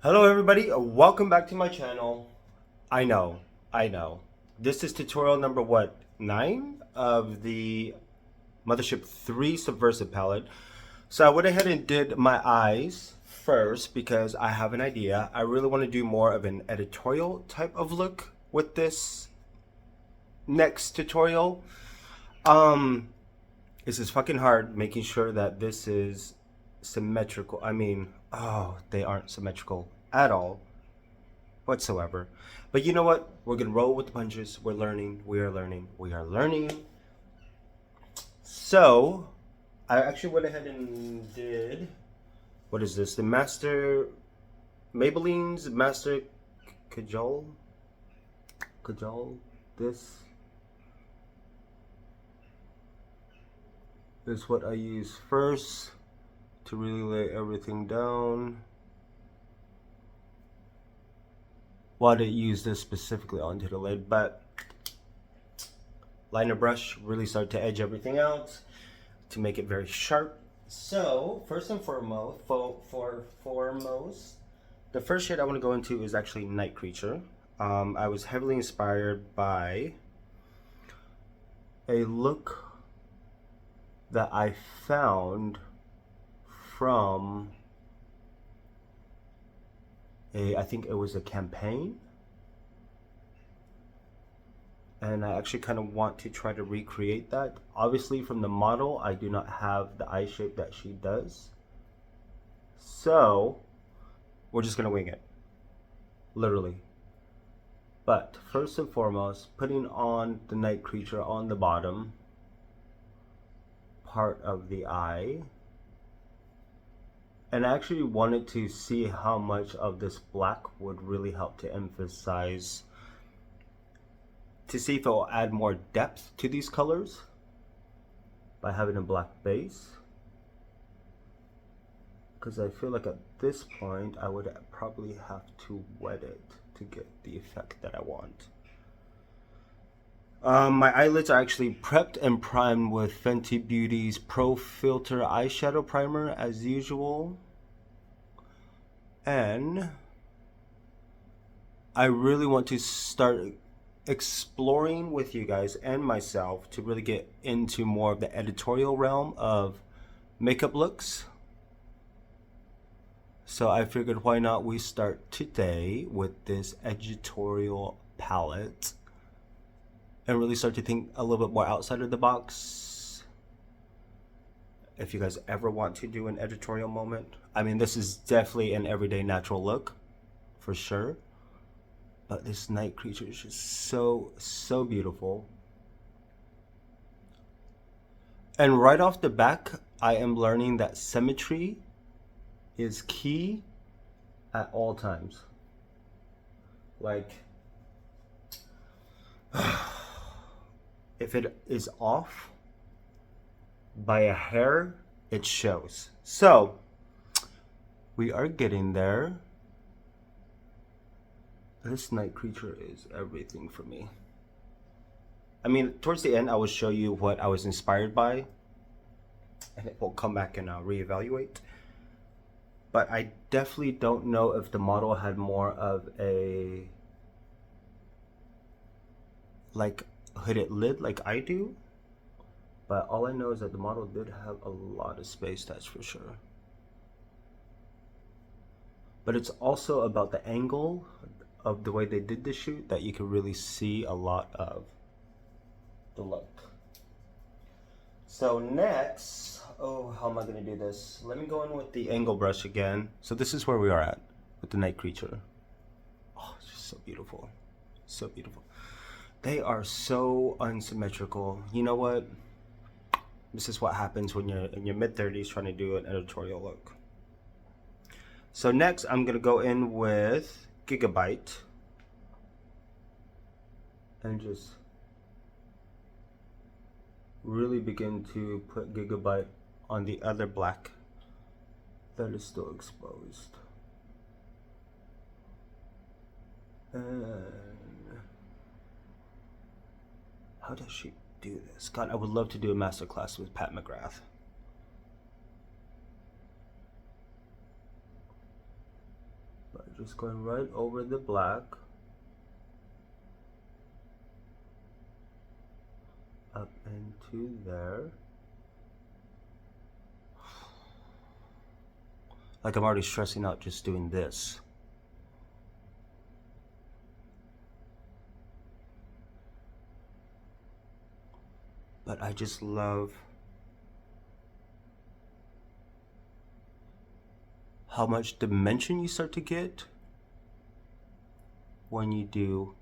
Hello everybody, welcome back to my channel. I know. This is tutorial number what? 9 of the Mothership 3 Subversive Palette. So I went ahead and did my eyes first because I have an idea. I really want to do more of an editorial type of look with this next tutorial. This is fucking hard making sure that this is symmetrical. They aren't symmetrical at all whatsoever. But you know what? We're gonna roll with the punches. We're learning. We are learning. So I actually went ahead and did, what is this? The Maybelline's Master Kajal. This is what I use first to really lay everything down. Why did I use this specifically onto the lid? But liner brush really start to edge everything out to make it very sharp. So first and foremost, the first shade I want to go into is actually Night Creature. I was heavily inspired by a look that I found from I think it was a campaign, and I actually kind of want to try to recreate that. Obviously from the model I do not have the eye shape that she does, so we're just gonna wing it, literally. But first and foremost, putting on the Night Creature on the bottom part of the eye. And I actually wanted to see how much of this black would really help to emphasize, to see if it will add more depth to these colors by having a black base. Because I feel like at this point I would probably have to wet it to get the effect that I want. My eyelids are actually prepped and primed with Fenty Beauty's Pro Filter eyeshadow primer as usual. And I really want to start exploring with you guys and myself to really get into more of the editorial realm of makeup looks. So I figured, why not we start today with this editorial palette and really start to think a little bit more outside of the box. If you guys ever want to do an editorial moment, I mean, this is definitely an everyday natural look for sure, but this Night Creature is just so beautiful. And right off the back, I am learning that symmetry is key at all times. Like, if it is off by a hair, it shows. So we are getting there. This Night Creature is everything for me. I mean, towards the end I will show you what I was inspired by, and it will come back and reevaluate. But I definitely don't know if the model had more of a like hooded lid like I do, but all I know is that the model did have a lot of space, that's for sure. But it's also about the angle of the way they did the shoot that you can really see a lot of the look. So next, how am I gonna do this? Let me go in with the angle brush again. So this is where we are at with the Night Creature. Oh, it's just so beautiful, so beautiful. They are so unsymmetrical. You know what? This is what happens when you're in your mid-30s trying to do an editorial look. So next, I'm gonna go in with Gigabyte and just really begin to put Gigabyte on the other black that is still exposed. And how does she do this? God, I would love to do a masterclass with Pat McGrath. Just going right over the black. Up into there. Like I'm already stressing out just doing this. But I just love how much dimension you start to get when you do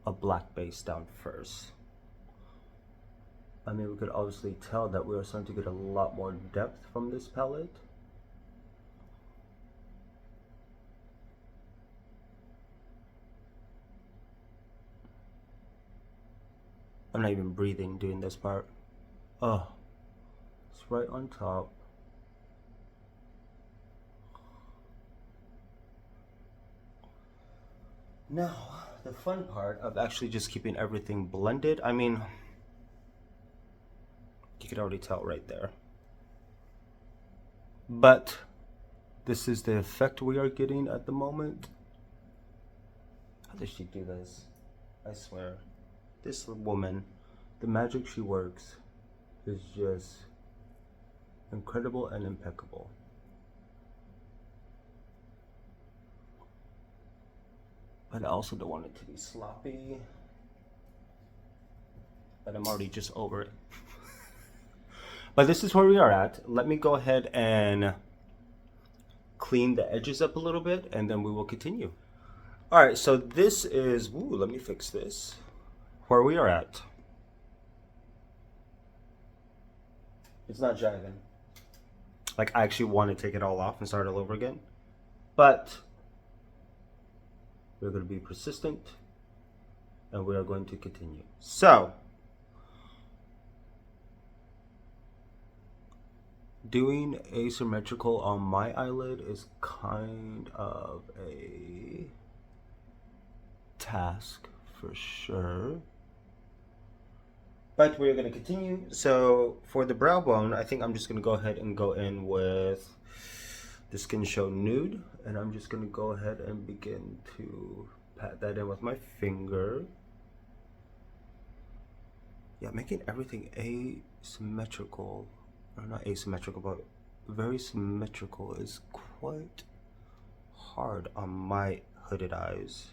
a black base down first. I mean, we could obviously tell that we are starting to get a lot more depth from this palette. I'm not even breathing doing this part. Oh, it's right on top. Now, the fun part of actually just keeping everything blended, I mean, you could already tell right there. But this is the effect we are getting at the moment. How does she do this? I swear. This woman, the magic she works is just incredible and impeccable. But I also don't want it to be sloppy. But I'm already just over it. But this is where we are at. Let me go ahead and clean the edges up a little bit and then we will continue. All right, so this is, let me fix this. Where we are at. It's not jiving. Like I actually want to take it all off and start all over again. But we're going to be persistent and we are going to continue. So, doing asymmetrical on my eyelid is kind of a task for sure. But we're going to continue. So for the brow bone, I think I'm just going to go ahead and go in with the Skinshow Nude. And I'm just going to go ahead and begin to pat that in with my finger. Yeah, making everything asymmetrical, or not asymmetrical, but very symmetrical is quite hard on my hooded eyes.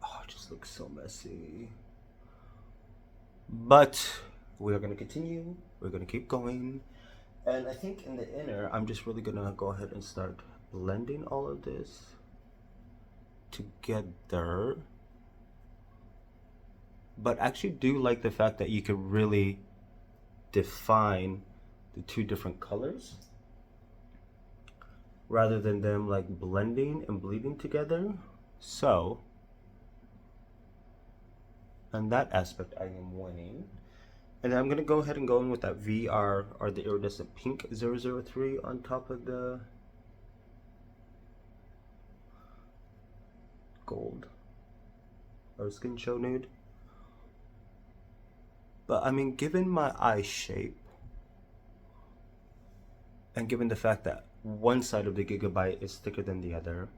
Oh, it just looks so messy. But we are going to continue. We're going to keep going. And I think in the inner, I'm just really going to go ahead and start blending all of this together. But I actually do like the fact that you can really define the two different colors rather than them like blending and bleeding together. So, on that aspect, I am winning. And then I'm going to go ahead and go in with that VR or the iridescent pink 003 on top of the gold or Skinshow Nude. But I mean, given my eye shape and given the fact that one side of the Gigabyte is thicker than the other,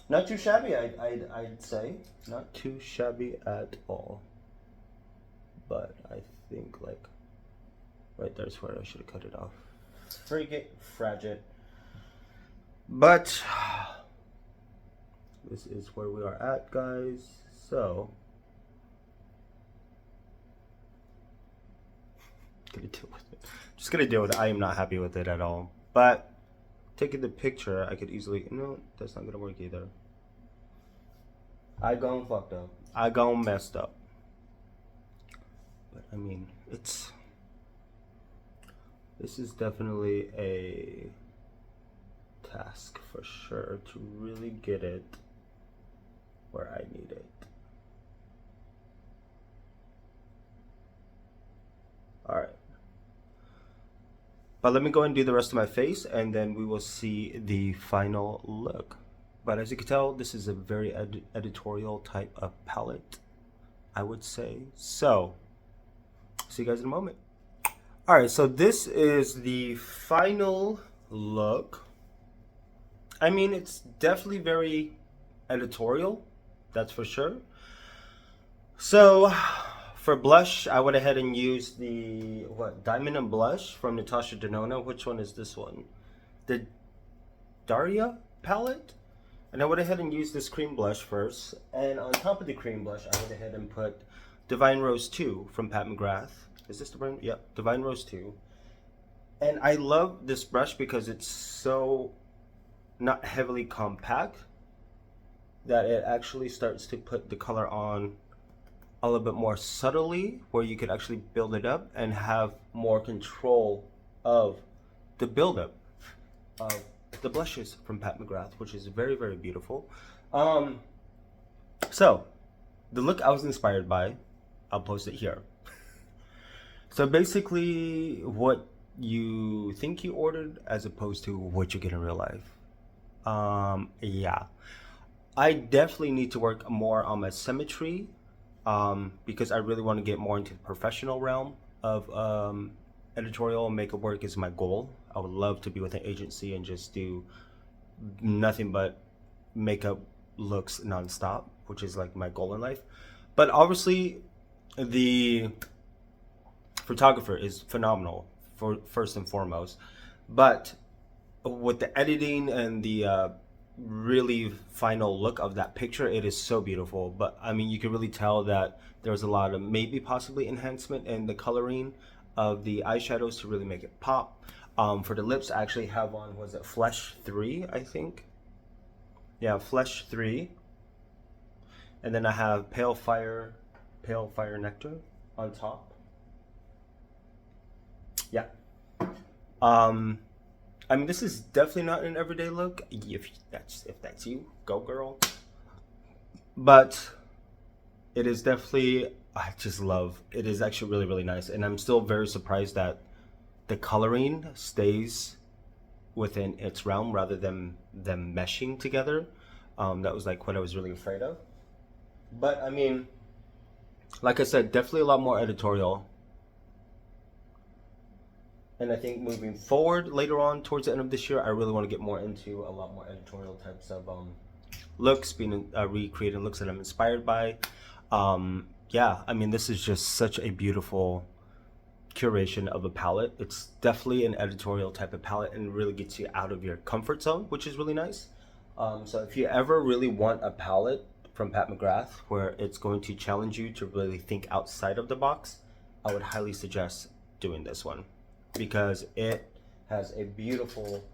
not too shabby, I'd say. Not too shabby at all. But I think like right there's where I should have cut it off. Frigate, fragile. But this is where we are at, guys. So gonna deal with it. Just gonna deal with it. I am not happy with it at all. But taking the picture, I could easily, no, that's not gonna work either. I gone fucked up. I gone messed up. But I mean, this is definitely a task for sure to really get it where I need it. All right. But let me go and do the rest of my face and then we will see the final look. But as you can tell, this is a very editorial type of palette, I would say. So, see you guys in a moment. All right, so this is the final look. I mean, it's definitely very editorial, that's for sure. So for blush, I went ahead and used the Diamond and Blush from Natasha Denona. Which one is this one? The Daria palette. And I went ahead and used this cream blush first. And on top of the cream blush, I went ahead and put Divine Rose 2 from Pat McGrath. Is this Divine? Yep, Divine Rose 2. And I love this brush because it's so not heavily compact that it actually starts to put the color on a little bit more subtly, where you could actually build it up and have more control of the buildup of the blushes from Pat McGrath, which is very, very beautiful. So the look I was inspired by, I'll post it here. So basically what you think you ordered as opposed to what you get in real life. Yeah, I definitely need to work more on my symmetry, because I really want to get more into the professional realm of editorial and makeup work is my goal. I would love to be with an agency and just do nothing but makeup looks nonstop, which is like my goal in life. But obviously the photographer is phenomenal for first and foremost, but with the editing and the really final look of that picture, it is so beautiful. But I mean, you can really tell that there's a lot of maybe possibly enhancement in the coloring of the eyeshadows to really make it pop. For the lips, I actually have on, was it Flesh 3, I think? Yeah, Flesh 3. And then I have Pale Fire Nectar on top. Yeah. I mean, this is definitely not an everyday look. If that's you, go girl. But it is definitely, I just love, it is actually really, really nice. And I'm still very surprised that the coloring stays within its realm rather than them meshing together. That was like what I was really afraid of. But I mean, like I said, definitely a lot more editorial. And I think moving forward later on towards the end of this year, I really want to get more into a lot more editorial types of looks, being recreating looks that I'm inspired by. Yeah, I mean, this is just such a beautiful curation of a palette. It's definitely an editorial type of palette and really gets you out of your comfort zone, which is really nice. So if you ever really want a palette from Pat McGrath where it's going to challenge you to really think outside of the box, I would highly suggest doing this one, because it has a beautiful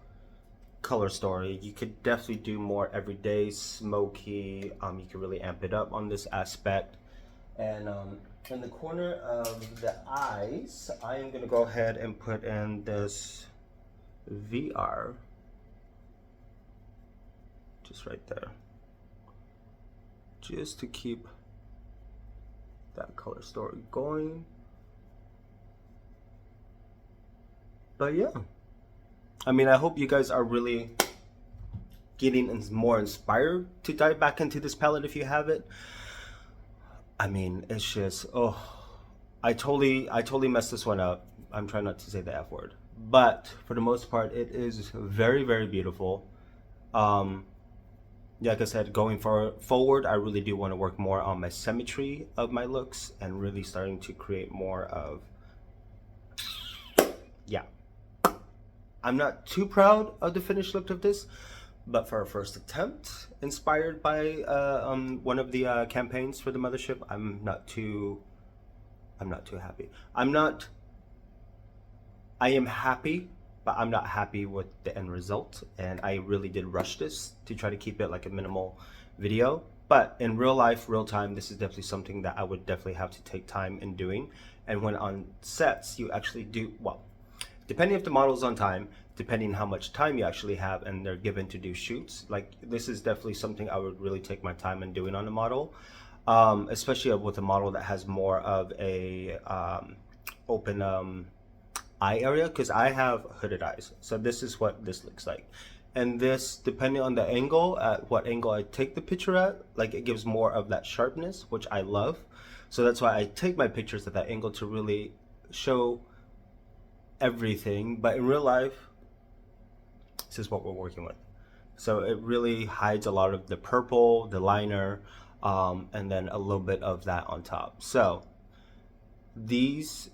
color story. You could definitely do more everyday smoky. You could really amp it up on this aspect. And in the corner of the eyes, I am going to go ahead and put in this VR, just right there, just to keep that color story going. But yeah, I mean, I hope you guys are really getting more inspired to dive back into this palette if you have it. I mean, it's just, oh, I totally messed this one up. I'm trying not to say the F word, but for the most part, it is very, very beautiful. Yeah, like I said, going forward, I really do want to work more on my symmetry of my looks and really starting to create more of, yeah. I'm not too proud of the finished look of this, but for our first attempt, inspired by one of the campaigns for the Mothership, I'm not too happy. I am happy, but I'm not happy with the end result. And I really did rush this to try to keep it like a minimal video. But in real life, real time, this is definitely something that I would definitely have to take time in doing. And when on sets, you actually do, well, depending if the model's on time, depending how much time you actually have and they're given to do shoots, like this is definitely something I would really take my time in doing on a model, especially with a model that has more of a open eye area, because I have hooded eyes. So this is what this looks like. And this, depending on the angle, at what angle I take the picture at, like it gives more of that sharpness, which I love. So that's why I take my pictures at that angle to really show everything. But in real life, this is what we're working with. So it really hides a lot of the purple, the liner, and then a little bit of that on top. So these,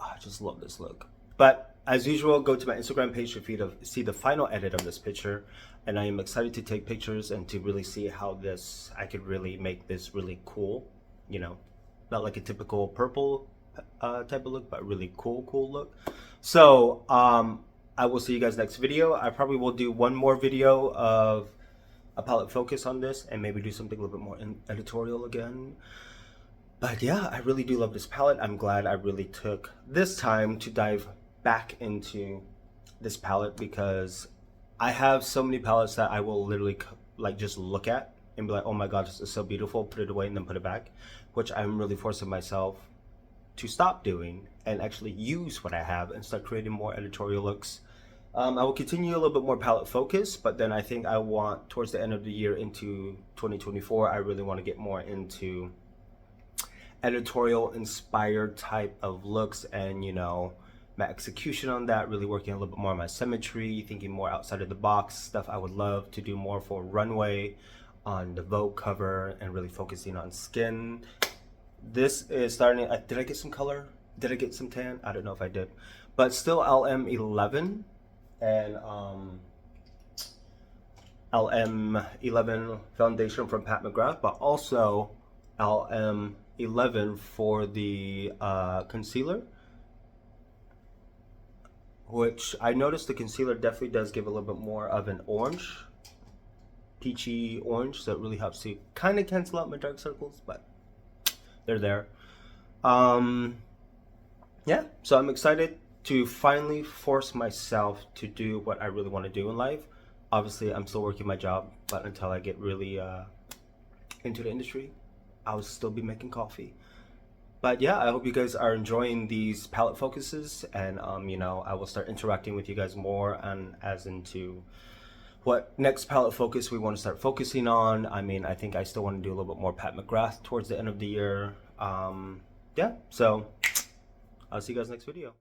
I just love this look. But as usual, go to my Instagram page to see the final edit of this picture. And I am excited to take pictures and to really see how I could really make this really cool, you know, not like a typical purple type of look, but really cool look. So I will see you guys next video. I probably will do one more video of a palette focus on this and maybe do something a little bit more editorial again. But yeah, I really do love this palette. I'm glad I really took this time to dive back into this palette, because I have so many palettes that I will literally like just look at and be like, oh my god, this is so beautiful, put it away and then put it back, which I'm really forcing myself to stop doing and actually use what I have and start creating more editorial looks. I will continue a little bit more palette focus, but then I think I want, towards the end of the year into 2024, I really want to get more into editorial inspired type of looks, and you know, my execution on that, really working a little bit more on my symmetry, thinking more outside of the box stuff. I would love to do more for Runway on the Vogue cover and really focusing on skin. This is starting, did I get some color? Did I get some tan? I don't know if I did, but still LM11 and LM11 foundation from Pat McGrath, but also LM11 for the concealer, which I noticed the concealer definitely does give a little bit more of an orange, peachy orange, so it really helps to kind of cancel out my dark circles, but they're there. Yeah, so I'm excited to finally force myself to do what I really want to do in life. Obviously, I'm still working my job, but until I get really into the industry, I'll still be making coffee. But yeah, I hope you guys are enjoying these palette focuses, and you know, I will start interacting with you guys more and as into what next palette focus we want to start focusing on. I mean, I think I still want to do a little bit more Pat McGrath towards the end of the year. Yeah, so I'll see you guys next video.